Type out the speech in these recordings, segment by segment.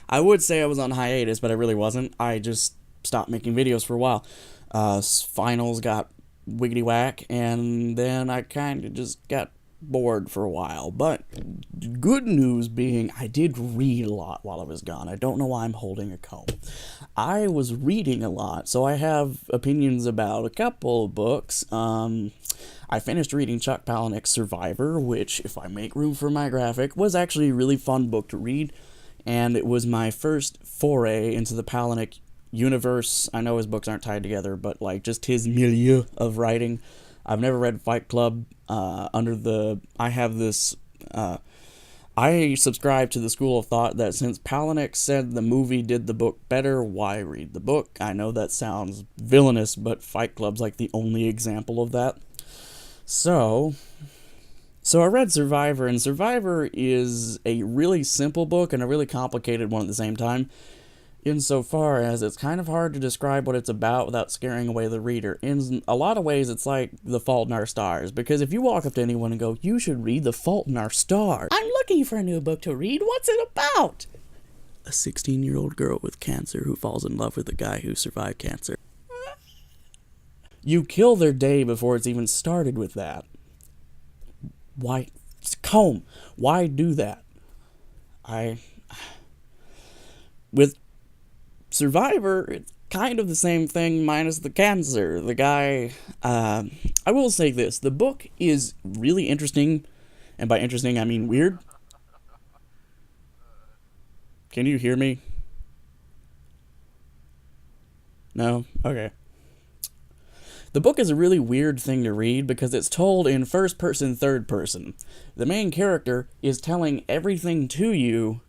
I would say I was on hiatus, but I really wasn't. I just stopped making videos for a while. Finals got wiggity whack, and then I kind of just got bored for a while. But good news being, I did read a lot while I was gone. I don't know why I'm holding a comb. I was reading a lot, so I have opinions about a couple of books. I finished reading Chuck Palahniuk's Survivor, which, if I make room for my graphic, was actually a really fun book to read, and it was my first foray into the Palahniuk universe. I know his books aren't tied together, but like just his milieu of writing. I've never read Fight Club. I have this. I subscribe to the school of thought that since Palahniuk said the movie did the book better, why read the book? I know that sounds villainous, but Fight Club's like the only example of that. So I read Survivor, and Survivor is a really simple book and a really complicated one at the same time, insofar as it's kind of hard to describe what it's about without scaring away the reader. In a lot of ways, it's like The Fault in Our Stars, because if you walk up to anyone and go, "You should read The Fault in Our Stars," "I'm looking for a new book to read, what's it about?" A 16-year-old girl with cancer who falls in love with a guy who survived cancer. You kill their day before it's even started with that. Why? Comb. Why do that? With Survivor, it's kind of the same thing minus the cancer. The guy, I will say this, the book is really interesting, and by interesting I mean weird. Can you hear me? No? Okay. The book is a really weird thing to read because it's told in first person, third person. The main character is telling everything to you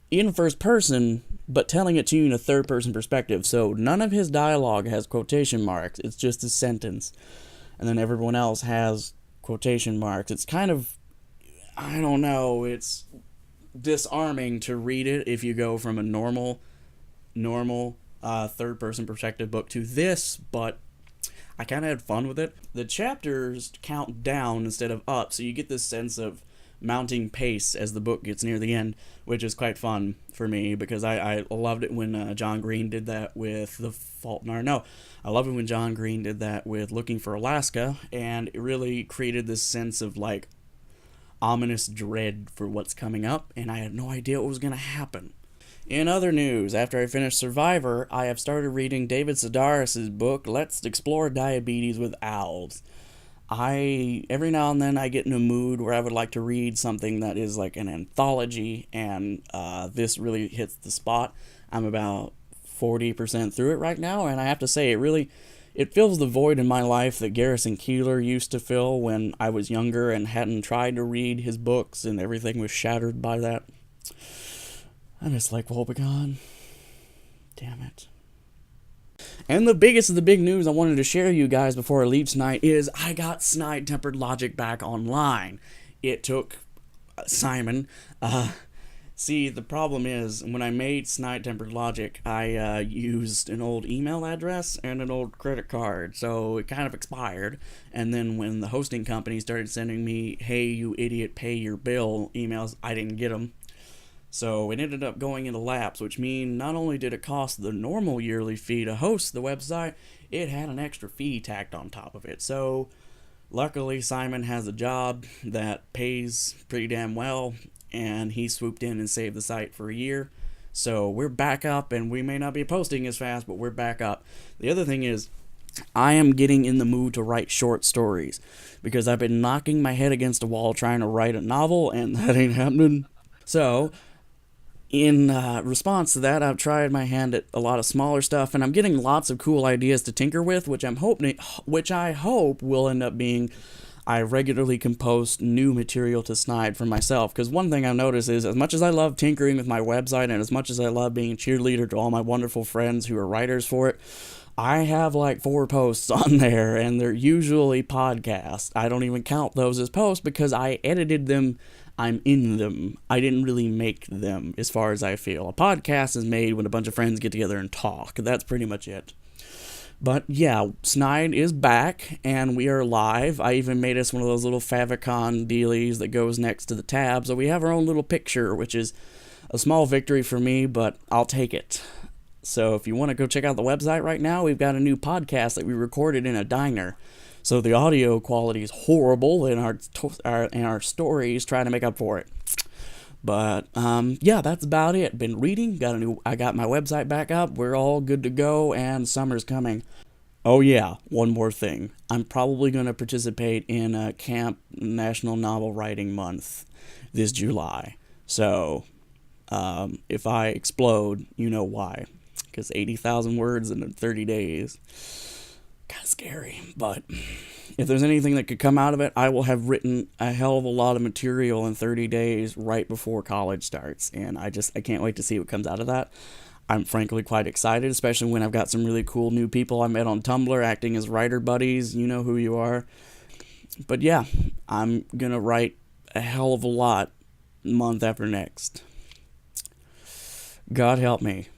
in first person, but telling it to you in a third person perspective. So none of his dialogue has quotation marks, it's just a sentence. And then everyone else has quotation marks. It's kind of, I don't know, it's disarming to read it if you go from a normal third person perspective book to this, but I kind of had fun with it. The chapters count down instead of up, so you get this sense of mounting pace as the book gets near the end, which is quite fun for me because I loved it when John Green did that with The Fault in Our... No, I love it when John Green did that with Looking for Alaska, and it really created this sense of like ominous dread for what's coming up, and I had no idea what was going to happen. In other news, after I finished Survivor, I have started reading David Sedaris' book, Let's Explore Diabetes with Owls. Every now and then I get in a mood where I would like to read something that is like an anthology, and this really hits the spot. I'm about 40% through it right now, and I have to say, it fills the void in my life that Garrison Keillor used to fill when I was younger and hadn't tried to read his books, and everything was shattered by that. I'm just like, Wobegon. Damn it. And the biggest of the big news I wanted to share you guys before I leave tonight is I got Snide Tempered Logic back online. It took Simon. See, the problem is, when I made Snide Tempered Logic, I used an old email address and an old credit card, so it kind of expired. And then when the hosting company started sending me, "Hey, you idiot, pay your bill" emails, I didn't get them. So it ended up going into lapse, which means not only did it cost the normal yearly fee to host the website, it had an extra fee tacked on top of it. So luckily Simon has a job that pays pretty damn well, and he swooped in and saved the site for a year. So we're back up, and we may not be posting as fast, but we're back up. The other thing is, I am getting in the mood to write short stories, because I've been knocking my head against a wall trying to write a novel, and that ain't happening. So in response to that, I've tried my hand at a lot of smaller stuff, and I'm getting lots of cool ideas to tinker with, which I hope will end up being, I regularly compost new material to Snide for myself. Because one thing I've noticed is, as much as I love tinkering with my website, and as much as I love being a cheerleader to all my wonderful friends who are writers for it, I have like 4 posts on there, and they're usually podcasts. I don't even count those as posts because I edited them. I'm in them. I didn't really make them, as far as I feel. A podcast is made when a bunch of friends get together and talk. That's pretty much it. But yeah, Snide is back, and we are live. I even made us one of those little favicon dealies that goes next to the tab, so we have our own little picture, which is a small victory for me, but I'll take it. So if you want to go check out the website right now, we've got a new podcast that we recorded in a diner. So the audio quality is horrible, and our stories trying to make up for it. But yeah, that's about it. Been reading. I got my website back up. We're all good to go, and summer's coming. Oh yeah, one more thing. I'm probably going to participate in Camp National Novel Writing Month this July. So if I explode, you know why. Because 80,000 words in 30 days. Kind of scary. But if there's anything that could come out of it, I will have written a hell of a lot of material in 30 days right before college starts. And I can't wait to see what comes out of that. I'm frankly quite excited, especially when I've got some really cool new people I met on Tumblr acting as writer buddies. You know who you are. But yeah, I'm going to write a hell of a lot month after next. God help me.